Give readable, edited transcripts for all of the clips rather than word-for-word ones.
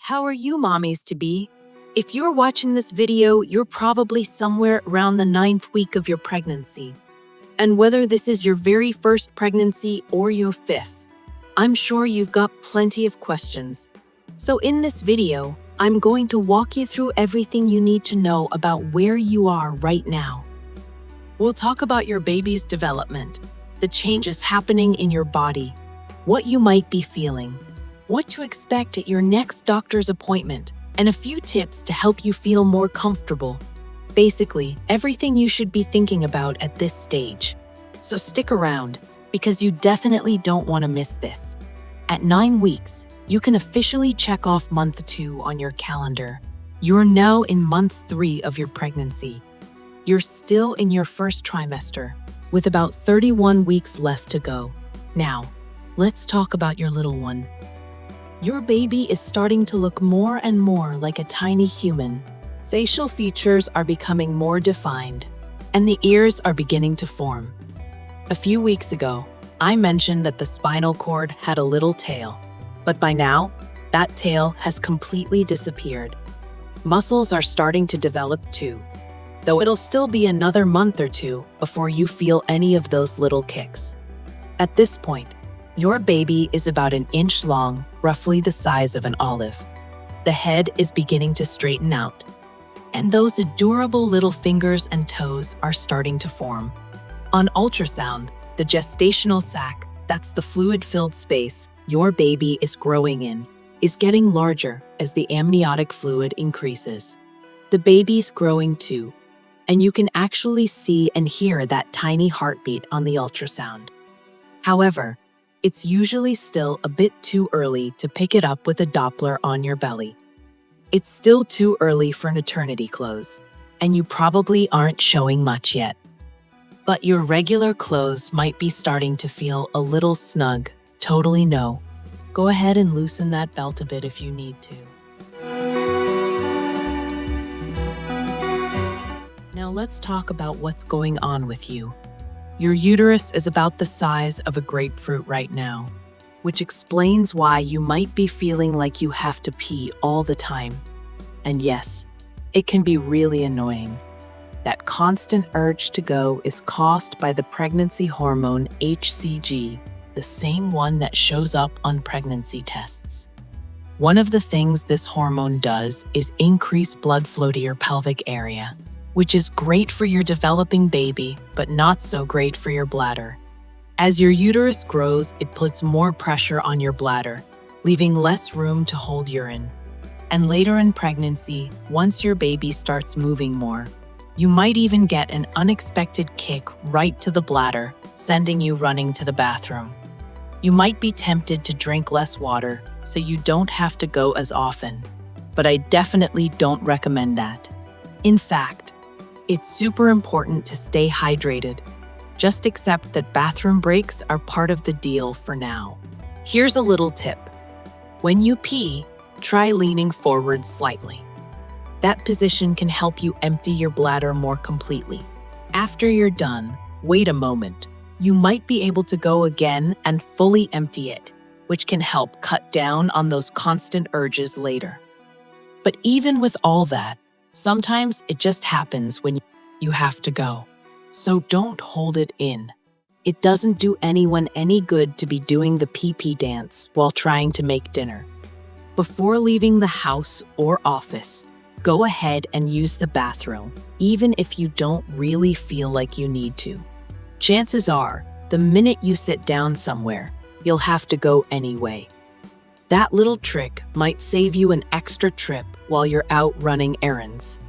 How are you, mommies to be? If you're watching this video, you're probably somewhere around the 9th week of your pregnancy. And whether this is your very first pregnancy or your 5th, I'm sure you've got plenty of questions. So in this video, I'm going to walk you through everything you need to know about where you are right now. We'll talk about your baby's development, the changes happening in your body, what you might be feeling, what to expect at your next doctor's appointment, and a few tips to help you feel more comfortable. Basically, everything you should be thinking about at this stage. So stick around, because you definitely don't want to miss this. At 9 weeks, you can officially check off month 2 on your calendar. You're now in month 3 of your pregnancy. You're still in your first trimester, with about 31 weeks left to go. Now, let's talk about your little one. Your baby is starting to look more and more like a tiny human. Facial features are becoming more defined, and the ears are beginning to form. A few weeks ago, I mentioned that the spinal cord had a little tail, but by now, that tail has completely disappeared. Muscles are starting to develop too, though it'll still be another month or two before you feel any of those little kicks. At this point, your baby is about an inch long, roughly the size of an olive. The head is beginning to straighten out, and those adorable little fingers and toes are starting to form. On ultrasound, the gestational sac, that's the fluid-filled space your baby is growing in, is getting larger as the amniotic fluid increases. The baby's growing too, and you can actually see and hear that tiny heartbeat on the ultrasound. However, it's usually still a bit too early to pick it up with a Doppler on your belly. It's still too early for maternity clothes, and you probably aren't showing much yet. But your regular clothes might be starting to feel a little snug. Totally no. Go ahead and loosen that belt a bit if you need to. Now let's talk about what's going on with you. Your uterus is about the size of a grapefruit right now, which explains why you might be feeling like you have to pee all the time. And yes, it can be really annoying. That constant urge to go is caused by the pregnancy hormone HCG, the same one that shows up on pregnancy tests. One of the things this hormone does is increase blood flow to your pelvic area, which is great for your developing baby, but not so great for your bladder. As your uterus grows, it puts more pressure on your bladder, leaving less room to hold urine. And later in pregnancy, once your baby starts moving more, you might even get an unexpected kick right to the bladder, sending you running to the bathroom. You might be tempted to drink less water, so you don't have to go as often, but I definitely don't recommend that. In fact, it's super important to stay hydrated. Just accept that bathroom breaks are part of the deal for now. Here's a little tip. When you pee, try leaning forward slightly. That position can help you empty your bladder more completely. After you're done, wait a moment. You might be able to go again and fully empty it, which can help cut down on those constant urges later. But even with all that, sometimes it just happens when you have to go. So don't hold it in. It doesn't do anyone any good to be doing the pee-pee dance while trying to make dinner. Before leaving the house or office, go ahead and use the bathroom, even if you don't really feel like you need to. Chances are, the minute you sit down somewhere, you'll have to go anyway. That little trick might save you an extra trip while you're out running errands.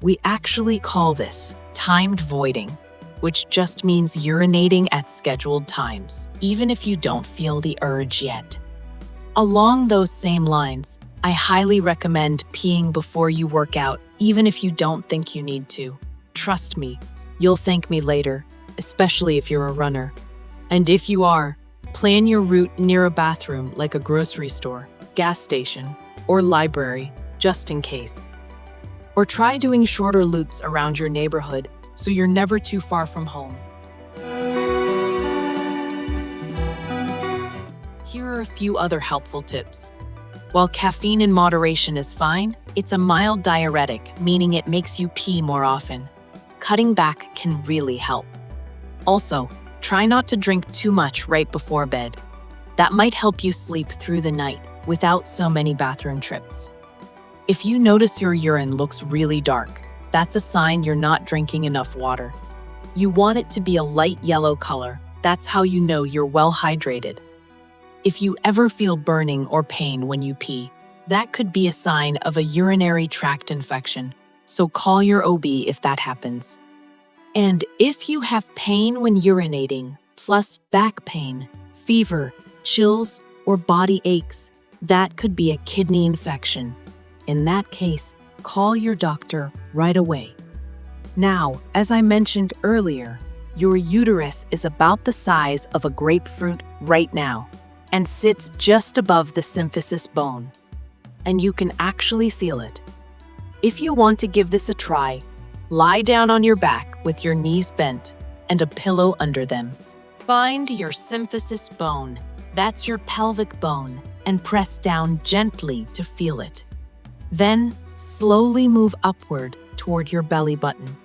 We actually call this timed voiding, which just means urinating at scheduled times, even if you don't feel the urge yet. Along those same lines, I highly recommend peeing before you work out, even if you don't think you need to. Trust me, you'll thank me later, especially if you're a runner. And if you are, plan your route near a bathroom like a grocery store, gas station, or library, just in case. Or try doing shorter loops around your neighborhood so you're never too far from home. Here are a few other helpful tips. While caffeine in moderation is fine, it's a mild diuretic, meaning it makes you pee more often. Cutting back can really help. Also, try not to drink too much right before bed. That might help you sleep through the night without so many bathroom trips. If you notice your urine looks really dark, that's a sign you're not drinking enough water. You want it to be a light yellow color. That's how you know you're well hydrated. If you ever feel burning or pain when you pee, that could be a sign of a urinary tract infection, so call your OB if that happens. And if you have pain when urinating, plus back pain, fever, chills, or body aches, that could be a kidney infection. In that case, call your doctor right away. Now, as I mentioned earlier, your uterus is about the size of a grapefruit right now and sits just above the symphysis bone. And you can actually feel it. If you want to give this a try, lie down on your back with your knees bent and a pillow under them. Find your symphysis bone, that's your pelvic bone, and press down gently to feel it. Then, slowly move upward toward your belly button.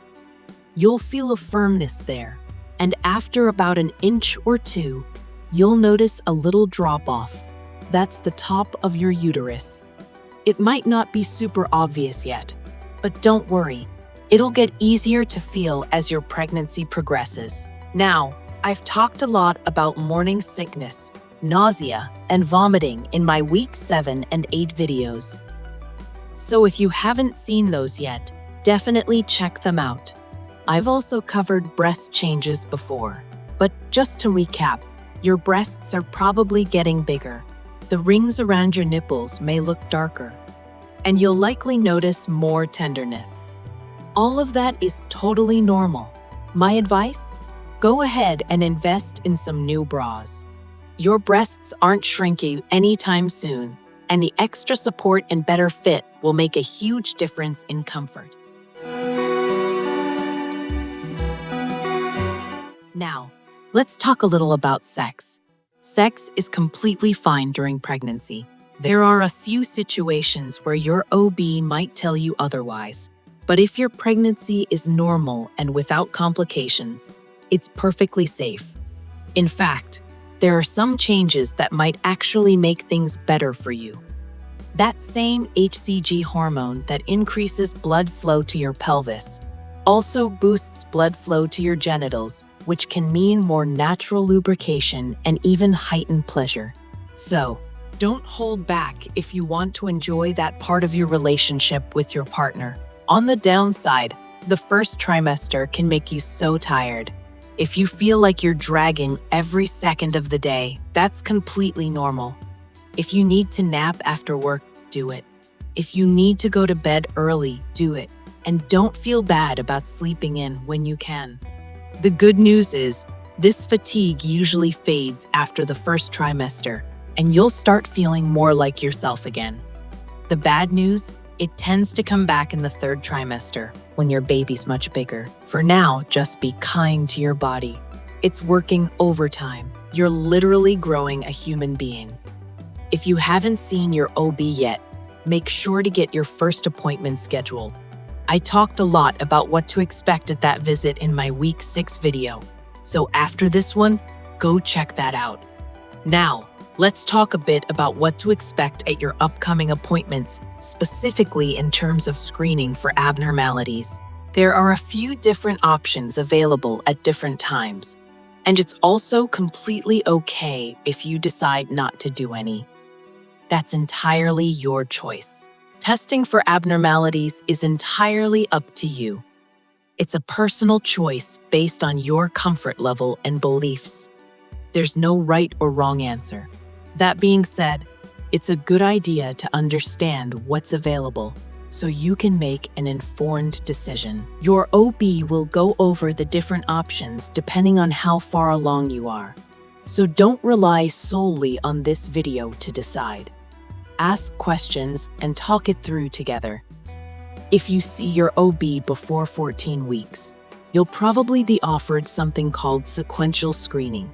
You'll feel a firmness there, and after about an inch or two, you'll notice a little drop-off. That's the top of your uterus. It might not be super obvious yet, but don't worry. It'll get easier to feel as your pregnancy progresses. Now, I've talked a lot about morning sickness, nausea, and vomiting in my week 7 and 8 videos. So if you haven't seen those yet, definitely check them out. I've also covered breast changes before, but just to recap, your breasts are probably getting bigger. The rings around your nipples may look darker, and you'll likely notice more tenderness. All of that is totally normal. My advice? Go ahead and invest in some new bras. Your breasts aren't shrinking anytime soon, and the extra support and better fit will make a huge difference in comfort. Now, let's talk a little about sex. Sex is completely fine during pregnancy. There are a few situations where your OB might tell you otherwise, but if your pregnancy is normal and without complications, it's perfectly safe. In fact, there are some changes that might actually make things better for you. That same HCG hormone that increases blood flow to your pelvis also boosts blood flow to your genitals, which can mean more natural lubrication and even heightened pleasure. So, don't hold back if you want to enjoy that part of your relationship with your partner. On the downside, the first trimester can make you so tired. If you feel like you're dragging every second of the day, that's completely normal. If you need to nap after work, do it. If you need to go to bed early, do it. And don't feel bad about sleeping in when you can. The good news is, this fatigue usually fades after the first trimester, and you'll start feeling more like yourself again. The bad news? It tends to come back in the third trimester, when your baby's much bigger. For now, just be kind to your body. It's working overtime. You're literally growing a human being. If you haven't seen your OB yet, make sure to get your first appointment scheduled. I talked a lot about what to expect at that visit in my week 6 video. So after this one, go check that out. Now, let's talk a bit about what to expect at your upcoming appointments, specifically in terms of screening for abnormalities. There are a few different options available at different times, and it's also completely okay if you decide not to do any. That's entirely your choice. Testing for abnormalities is entirely up to you. It's a personal choice based on your comfort level and beliefs. There's no right or wrong answer. That being said, it's a good idea to understand what's available so you can make an informed decision. Your OB will go over the different options depending on how far along you are. So don't rely solely on this video to decide. Ask questions and talk it through together. If you see your OB before 14 weeks, you'll probably be offered something called sequential screening.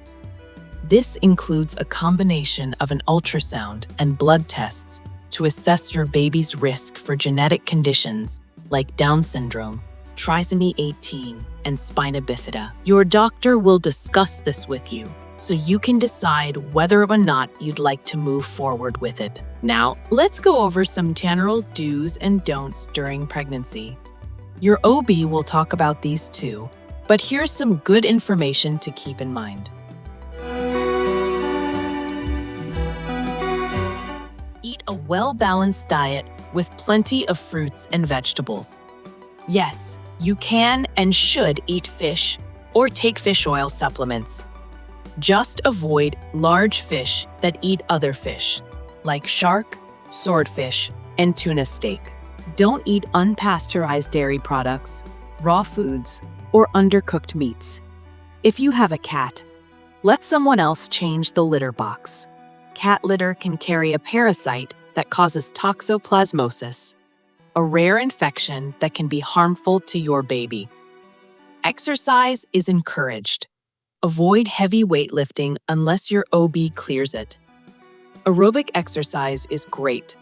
This includes a combination of an ultrasound and blood tests to assess your baby's risk for genetic conditions like Down syndrome, trisomy 18, and spina bifida. Your doctor will discuss this with you, so you can decide whether or not you'd like to move forward with it. Now, let's go over some general do's and don'ts during pregnancy. Your OB will talk about these too, but here's some good information to keep in mind. Eat a well-balanced diet with plenty of fruits and vegetables. Yes, you can and should eat fish or take fish oil supplements. Just avoid large fish that eat other fish, like shark, swordfish, and tuna steak. Don't eat unpasteurized dairy products, raw foods, or undercooked meats. If you have a cat, let someone else change the litter box. Cat litter can carry a parasite that causes toxoplasmosis, a rare infection that can be harmful to your baby. Exercise is encouraged. Avoid heavy weightlifting unless your OB clears it. Aerobic exercise is great.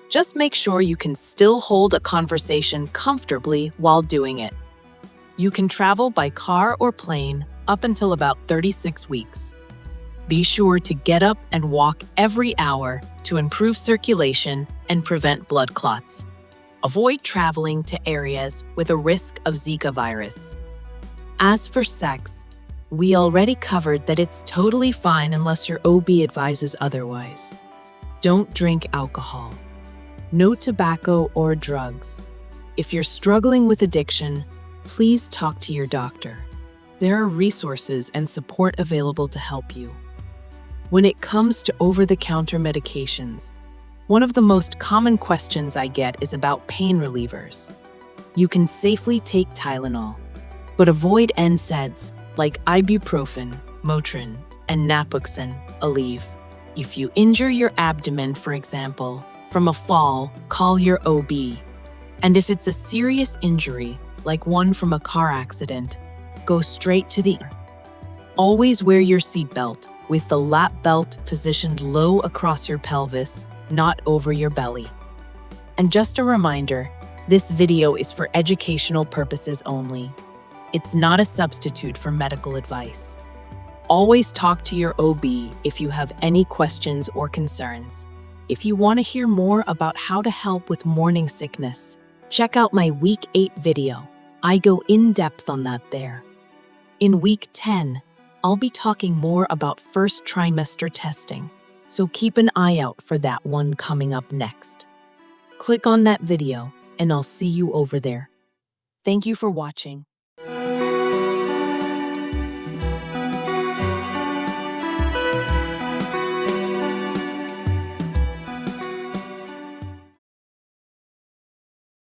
Just make sure you can still hold a conversation comfortably while doing it. You can travel by car or plane up until about 36 weeks. Be sure to get up and walk every hour to improve circulation and prevent blood clots. Avoid traveling to areas with a risk of Zika virus. As for sex, we already covered that it's totally fine unless your OB advises otherwise. Don't drink alcohol. No tobacco or drugs. If you're struggling with addiction, please talk to your doctor. There are resources and support available to help you. When it comes to over-the-counter medications, one of the most common questions I get is about pain relievers. You can safely take Tylenol, but avoid NSAIDs like ibuprofen, Motrin, and Naproxen, Aleve. If you injure your abdomen, for example, from a fall, call your OB. And if it's a serious injury, like one from a car accident, go straight to the ER. Always wear your seatbelt with the lap belt positioned low across your pelvis, not over your belly. And just a reminder, this video is for educational purposes only. It's not a substitute for medical advice. Always talk to your OB if you have any questions or concerns. If you want to hear more about how to help with morning sickness, check out my Week 8 video. I go in depth on that there. In Week 10, I'll be talking more about first trimester testing, so keep an eye out for that one coming up next. Click on that video, and I'll see you over there. Thank you for watching.